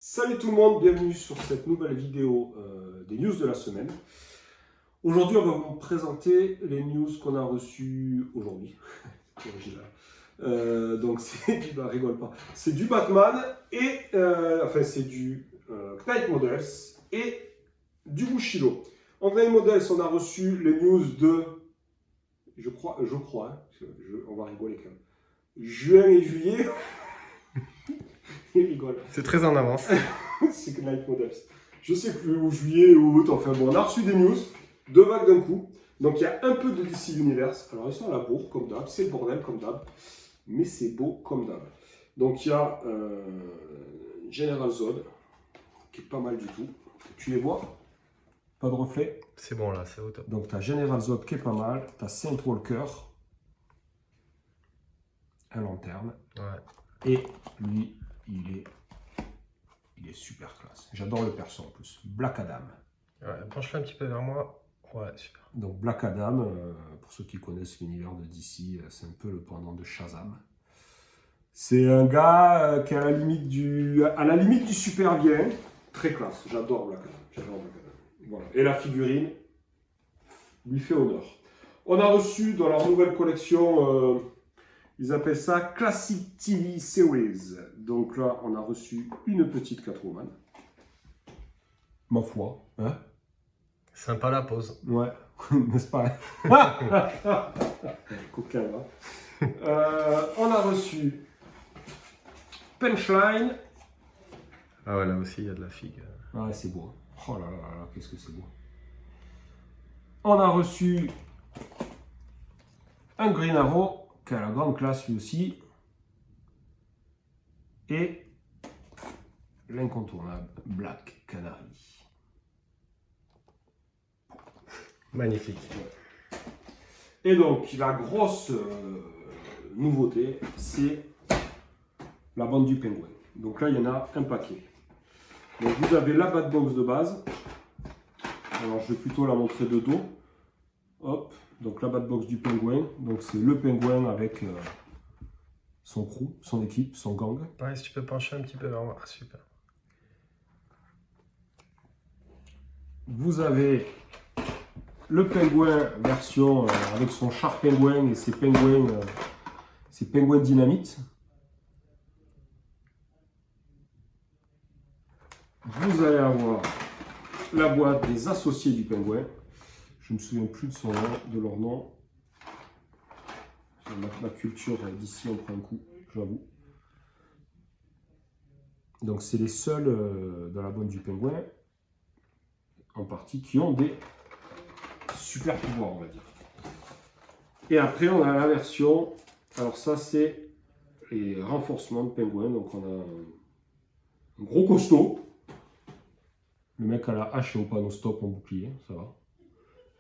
Salut tout le monde, bienvenue sur cette nouvelle vidéo des news de la semaine. Aujourd'hui, on va vous présenter les news qu'on a reçues aujourd'hui. Donc, rigole pas. C'est du Batman et c'est du Knight Models et du Bushido. En Knight Models, on a reçu les news de, je crois, on va rigoler quand même. Juin et juillet. Il rigole. C'est très en avance. C'est Knight Models. Je sais plus, ou juillet ou août, enfin bon, on a reçu des news, deux vagues d'un coup. Donc il y a un peu de DC Universe. Alors ils sont à la bourre comme d'hab, c'est le bordel comme d'hab, mais c'est beau comme d'hab. Donc il y a General Zod, qui est pas mal du tout. Tu les vois? Pas de reflet. C'est bon là, c'est au top. Donc tu as General Zod qui est pas mal, tu as Saint Walker, un lanterne. Ouais. Et lui, il est super classe. J'adore le perso en plus. Black Adam. Ouais, penche-le un petit peu vers moi. Ouais, super. Donc Black Adam, pour ceux qui connaissent l'univers de DC, c'est un peu le pendant de Shazam. C'est un gars qui est à la limite du super bien. Très classe. J'adore Black Adam. Voilà. Et la figurine lui fait honneur. On a reçu dans leur nouvelle collection, ils appellent ça Classic TV Series. Donc là, on a reçu une petite Catwoman. Ma foi, hein? Sympa la pause. Ouais, n'est-ce pas? Coquin, là. On a reçu Punchline. Ah ouais, là aussi, il y a de la figue. Ouais, c'est beau. Oh là là là, qu'est-ce que c'est beau. On a reçu un Green Arrow, qui a la grande classe lui aussi. Et l'incontournable Black Canary. Magnifique. Et donc, la grosse nouveauté, c'est la bande du pingouin. Donc là, il y en a un paquet. Donc vous avez la Batbox de base. Alors, je vais plutôt la montrer de dos. Hop, donc la Batbox du pingouin. Donc c'est le pingouin avec son crew, son équipe, son gang. Ouais, si tu peux pencher un petit peu vers moi. Ah, super. Vous avez le pingouin version avec son char pingouin et ses pingouins dynamite. Vous allez avoir la boîte des associés du pingouin. Je ne me souviens plus de leur nom. Ma culture d'ici on prend un coup, j'avoue. Donc c'est les seuls dans la boîte du pingouin, en partie, qui ont des super pouvoirs, on va dire. Et après on a la version, alors ça c'est les renforcements de pingouin. Donc on a un gros costaud. Le mec a la hache et au panneau stop en bouclier, ça va.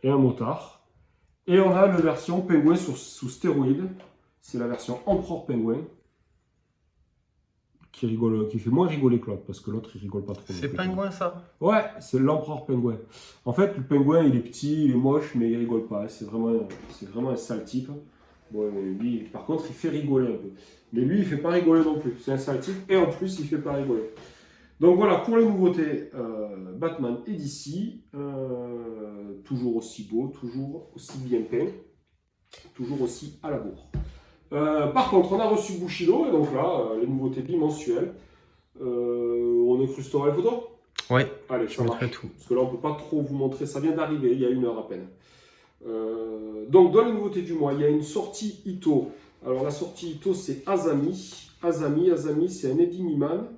Et un motard. Et on a la version pingouin sous stéroïdes. C'est la version Empereur Pingouin. Qui fait moins rigoler que l'autre, parce que l'autre il rigole pas trop. C'est pingouin ça? Ouais, c'est l'Empereur Pingouin. En fait, le pingouin il est petit, il est moche, mais il rigole pas. C'est vraiment un sale type. Bon, lui, par contre, il fait rigoler un peu. Mais lui, il fait pas rigoler non plus. C'est un sale type, et en plus, il fait pas rigoler. Donc voilà, pour les nouveautés, Batman et DC, toujours aussi beau, toujours aussi bien peint, toujours aussi à la bourre. Par contre, on a reçu Bushido, et donc là, les nouveautés bimensuelles. On incrustera les photos? Oui, Allez, je ça marche. mettrai tout. Parce que là, on ne peut pas trop vous montrer, ça vient d'arriver, il y a 1 heure à peine. Donc, dans les nouveautés du mois, il y a une sortie Ito. Alors, la sortie Ito, c'est Azami. Azami, c'est un Eddie Miman.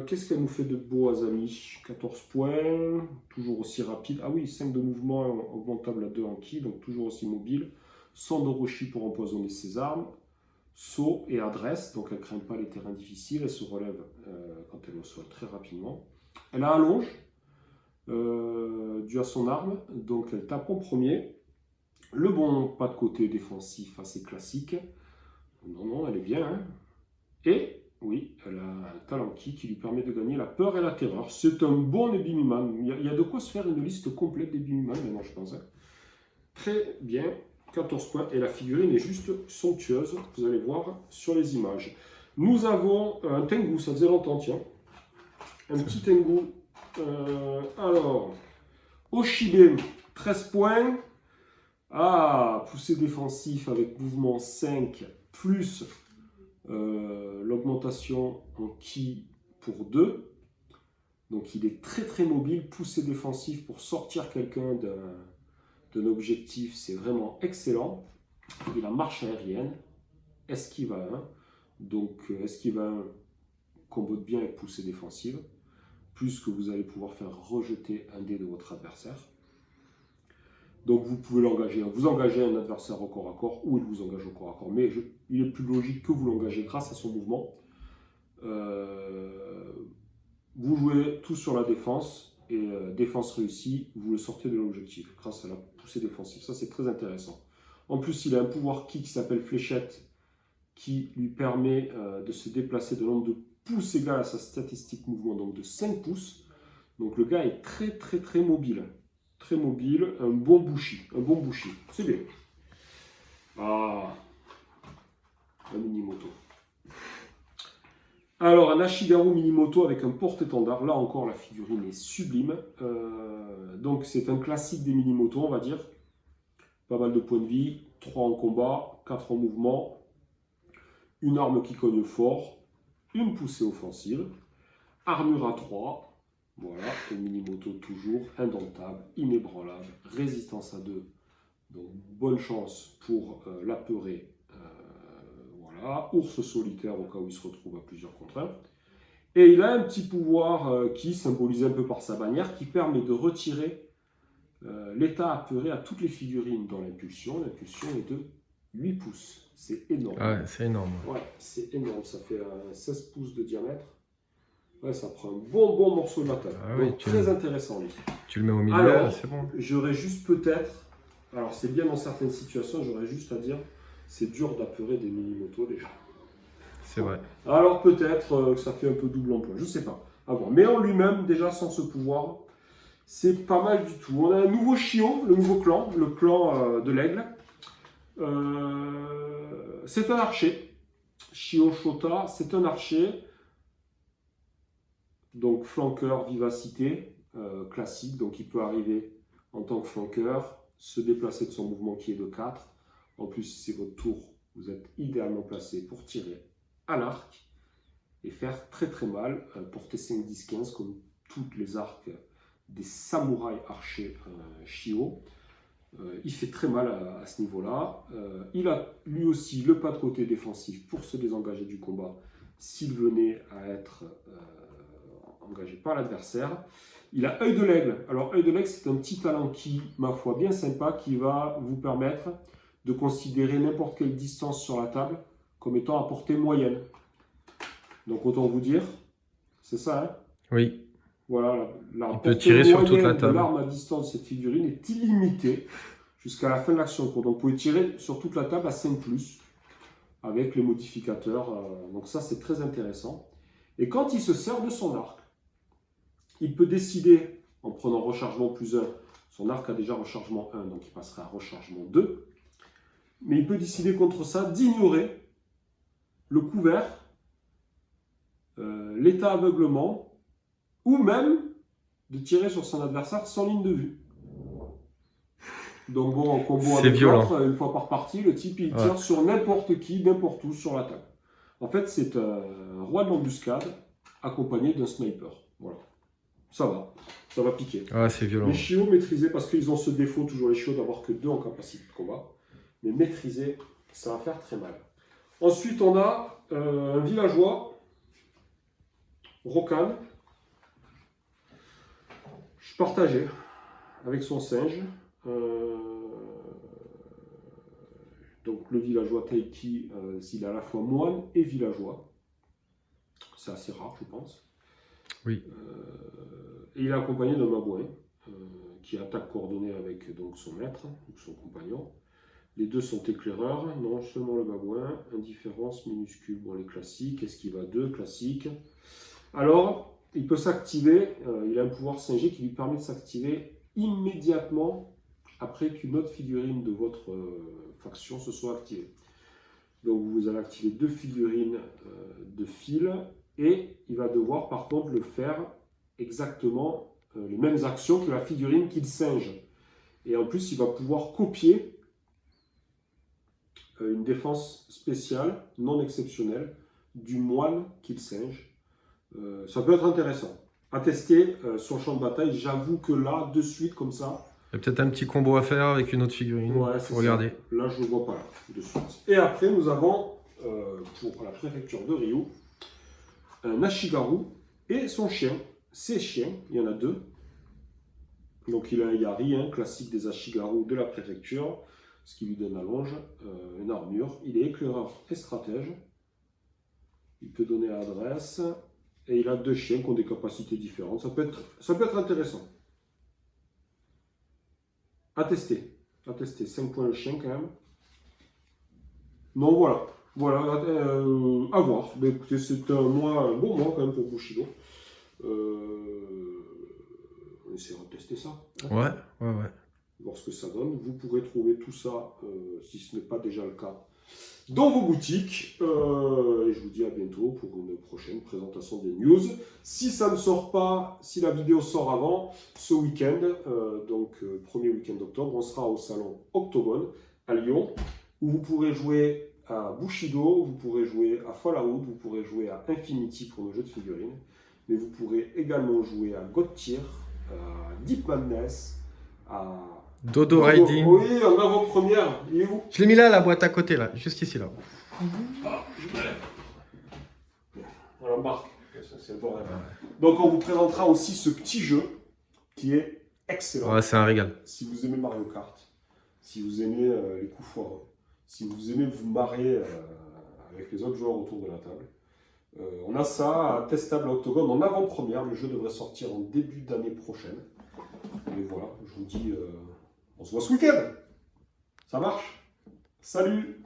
Qu'est-ce qu'elle nous fait de beau, Azami? 14 points, toujours aussi rapide. Ah oui, 5 de mouvement augmentable à 2 en ki, donc toujours aussi mobile. 100 d'Orochi pour empoisonner ses armes. Saut et adresse, donc elle ne craint pas les terrains difficiles. Elle se relève quand elle le souhaite très rapidement. Elle a allonge, dû à son arme, donc elle tape en premier. Le bon pas de côté défensif assez classique. Non, elle est bien. Hein. Et oui, elle a un talent qui lui permet de gagner la peur et la terreur. C'est un bon Ebimuman. Il y a de quoi se faire une liste complète d'Ebimuman maintenant, je pense. Hein. Très bien, 14 points. Et la figurine est juste somptueuse. Vous allez voir sur les images. Nous avons un Tengu, ça faisait longtemps, tiens. Un petit Tengu. Alors, Oshibe, 13 points. Ah, poussé défensif avec mouvement 5, plus l'augmentation en ki pour 2. Donc il est très très mobile, poussé défensif pour sortir quelqu'un d'un objectif, c'est vraiment excellent. Il a marche aérienne, esquive à 1. Donc esquive à 1 combote bien avec poussée défensive, plus que vous allez pouvoir faire rejeter un dé de votre adversaire. Donc vous pouvez l'engager. Vous engagez un adversaire au corps à corps ou il vous engage au corps à corps. Mais il est plus logique que vous l'engagez grâce à son mouvement. Vous jouez tout sur la défense et défense réussie, vous le sortez de l'objectif grâce à la poussée défensive. Ça c'est très intéressant. En plus il a un pouvoir ki qui s'appelle fléchette qui lui permet de se déplacer de nombre de pouces égal à sa statistique mouvement, donc de 5 pouces. Donc le gars est très très très mobile. Très mobile, un bon bouchi. C'est bien. Ah, un Minimoto. Alors, un Ashigaru Minimoto avec un porte-étendard. Là encore, la figurine est sublime. Donc, c'est un classique des Minimoto, on va dire. Pas mal de points de vie. 3 en combat, 4 en mouvement. Une arme qui cogne fort. Une poussée offensive. Armure à 3. Voilà, un Minimoto toujours indomptable, inébranlable, résistance à 2. Donc, bonne chance pour l'apeurer. Voilà, ours solitaire au cas où il se retrouve à plusieurs contre 1. Et il a un petit pouvoir qui, symbolisé un peu par sa bannière, qui permet de retirer l'état apeuré à toutes les figurines dans l'impulsion. L'impulsion est de 8 pouces. C'est énorme. Ah ouais, c'est énorme. Ouais, c'est énorme. Ça fait 16 pouces de diamètre. Ouais, ça prend un bon morceau de la table. Ah oui, donc, très intéressant, lui. Tu le mets au milieu, Alors, c'est bon. j'aurais juste peut-être, alors c'est bien dans certaines situations, j'aurais juste à dire, c'est dur d'apeurer des Minimoto déjà. C'est vrai. Alors peut-être que ça fait un peu double emploi, je sais pas. À voir. Mais en lui-même, déjà sans ce pouvoir, c'est pas mal du tout. On a un nouveau Shio, le nouveau clan, le clan de l'aigle. C'est un archer. Shio Shota, c'est un archer. Donc flanqueur, vivacité, classique. Donc il peut arriver en tant que flanqueur, se déplacer de son mouvement qui est de 4. En plus, si c'est votre tour, vous êtes idéalement placé pour tirer à l'arc et faire très très mal, porter 5, 10, 15 comme tous les arcs des samouraïs archers Shio. Il fait très mal à ce niveau-là. Il a lui aussi le pas de côté défensif pour se désengager du combat s'il venait à être engagé par l'adversaire. Il a œil de l'aigle. Alors œil de l'aigle, c'est un petit talent qui, ma foi, bien sympa, qui va vous permettre de considérer n'importe quelle distance sur la table comme étant à portée moyenne. Donc autant vous dire, c'est ça, hein? Oui. Voilà, la Il peut tirer sur toute la de table. l'arme à distance de cette figurine est illimitée jusqu'à la fin de l'action. Donc vous pouvez tirer sur toute la table à 5+, avec les modificateurs. Donc ça, c'est très intéressant. Et quand il se sert de son arc, il peut décider, en prenant rechargement plus 1, son arc a déjà rechargement 1, donc il passera à rechargement 2. Mais il peut décider contre ça d'ignorer le couvert, l'état aveuglement, ou même de tirer sur son adversaire sans ligne de vue. Donc bon, en combo avec l'autre, une fois par partie, le type il tire sur n'importe qui, n'importe où sur la table. En fait, c'est un roi de l'embuscade accompagné d'un sniper. Voilà. Ça va piquer. Ah, c'est violent. Les chiots maîtrisés, parce qu'ils ont ce défaut, toujours les chiots, d'avoir que 2 en capacité de combat. Mais maîtrisés, ça va faire très mal. Ensuite, on a un villageois, Rokan, partagé avec son singe. Donc le villageois Taiki, il est à la fois moine et villageois. C'est assez rare, je pense. Oui. Et il est accompagné d'un babouin qui attaque coordonnée avec donc, son maître, ou son compagnon. Les deux sont éclaireurs, non seulement le babouin, indifférence minuscule, bon les classiques, esquive à 2, classique. Alors, il peut s'activer, il a un pouvoir singé qui lui permet de s'activer immédiatement après qu'une autre figurine de votre faction se soit activée. Donc vous allez activer 2 figurines de fil et il va devoir par contre le faire exactement les mêmes actions que la figurine qu'il singe. Et en plus, il va pouvoir copier une défense spéciale, non exceptionnelle, du moine qu'il singe. Ça peut être intéressant à tester sur le champ de bataille. J'avoue que là, de suite, comme ça... Il y a peut-être un petit combo à faire avec une autre figurine. Ouais, faut regarder. Là, je ne le vois pas, là, de suite. Et après, nous avons, pour la préfecture de Ryu, un Ashigaru et son chien. Ses chiens, il y en a 2. Donc il y a rien, classique des Ashigaru de la préfecture, ce qui lui donne la longe, une armure. Il est éclaireur et stratège. Il peut donner l'adresse. Et il a 2 chiens qui ont des capacités différentes. Ça peut être intéressant. À tester. 5 points le chien quand même. Non, voilà. Voilà, à voir. Mais écoutez, c'est un bon mois quand même pour Bushido. On essaiera de tester ça. Ouais. Voir ce que ça donne. Vous pourrez trouver tout ça, si ce n'est pas déjà le cas, dans vos boutiques. Et je vous dis à bientôt pour une prochaine présentation des news. Si ça ne sort pas, si la vidéo sort avant, ce week-end, premier week-end d'octobre, on sera au salon Octogone à Lyon, où vous pourrez jouer à Bushido, vous pourrez jouer à Fallout, vous pourrez jouer à Infinity pour nos jeux de figurines, mais vous pourrez également jouer à God Tier, à Deep Madness, à Dodo Riding. Oui, en avant-première. Il est où? Je l'ai mis là, la boîte à côté, là, juste ici, là. Ah, je me lève. Voilà, Marc. C'est le bordel. Donc, on vous présentera aussi ce petit jeu qui est excellent. Ouais, c'est un régal. Si vous aimez Mario Kart, si vous aimez les coups foireux, si vous aimez vous marrer avec les autres joueurs autour de la table, on a ça testable à Octogone en avant-première. Le jeu devrait sortir en début d'année prochaine. Et voilà, je vous dis, on se voit ce week-end. Ça marche? Salut!